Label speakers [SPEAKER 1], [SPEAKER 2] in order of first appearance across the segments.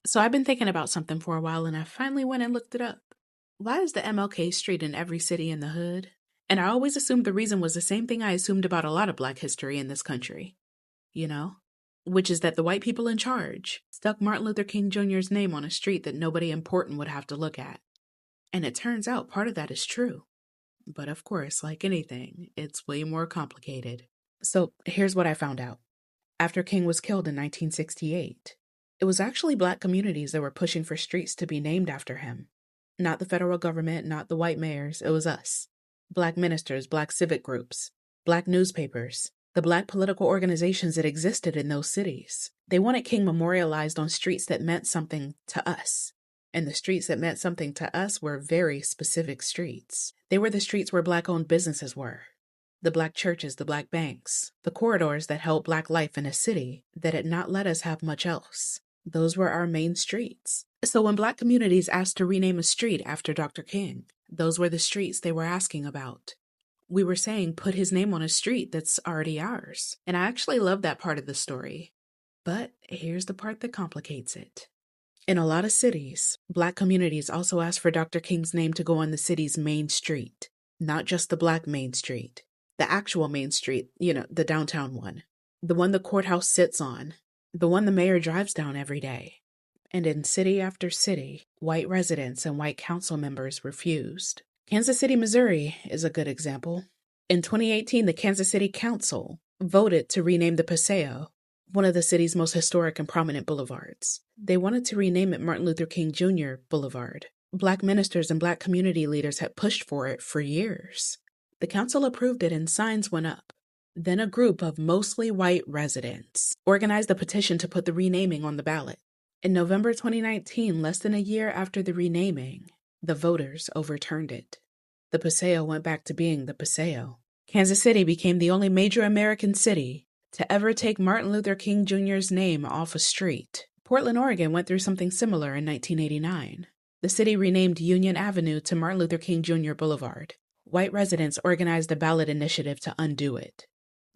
[SPEAKER 1] So I've been thinking about something for a while and I finally went and looked it up. Why is the MLK Street in every city in the hood? And I always assumed the reason was the same thing I assumed about a lot of Black history in this country, you know? Which is that the white people in charge stuck Martin Luther King Jr.'s name on a street that nobody important would have to look at. And it turns out part of that is true. But of course, like anything, it's way more complicated. So here's what I found out. After King was killed in 1968, it was actually Black communities that were pushing for streets to be named after him. Not the federal government, not the white mayors, it was us. Black ministers, Black civic groups, Black newspapers, the Black political organizations that existed in those cities. They wanted King memorialized on streets that meant something to us. And the streets that meant something to us were very specific streets. They were the streets where Black-owned businesses were. The Black churches, the Black banks, the corridors that held Black life in a city that had not let us have much else. Those were our main streets. So when Black communities asked to rename a street after Dr. King, those were the streets they were asking about. We were saying, put his name on a street that's already ours. And I actually love that part of the story. But here's the part that complicates it. In a lot of cities, Black communities also asked for Dr. King's name to go on the city's main street, not just the Black main street. The actual main street, the downtown one. The one the courthouse sits on. The one the mayor drives down every day. And in city after city, white residents and white council members refused. Kansas City, Missouri is a good example. In 2018, the Kansas City Council voted to rename the Paseo, one of the city's most historic and prominent boulevards. They wanted to rename it Martin Luther King Jr. Boulevard. Black ministers and Black community leaders had pushed for it for years. The council approved it and signs went up. Then a group of mostly white residents organized a petition to put the renaming on the ballot. In November 2019, less than a year after the renaming, the voters overturned it. The Paseo went back to being the Paseo. Kansas City became the only major American city to ever take Martin Luther King Jr.'s name off a street. Portland, Oregon went through something similar in 1989. The city renamed Union Avenue to Martin Luther King Jr. Boulevard. White residents organized a ballot initiative to undo it.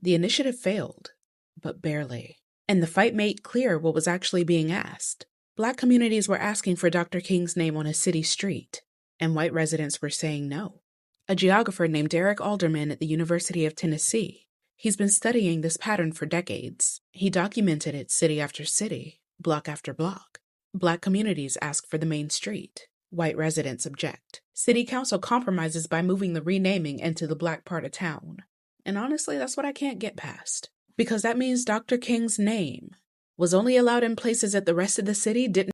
[SPEAKER 1] The initiative failed, but barely. And the fight made clear what was actually being asked. Black communities were asking for Dr. King's name on a city street, and white residents were saying no. A geographer named Derek Alderman at the University of Tennessee, he's been studying this pattern for decades. He documented it city after city, block after block. Black communities ask for the main street. White residents object. City council compromises by moving the renaming into the Black part of town. And honestly, that's what I can't get past. Because that means Dr. King's name was only allowed in places that the rest of the city didn't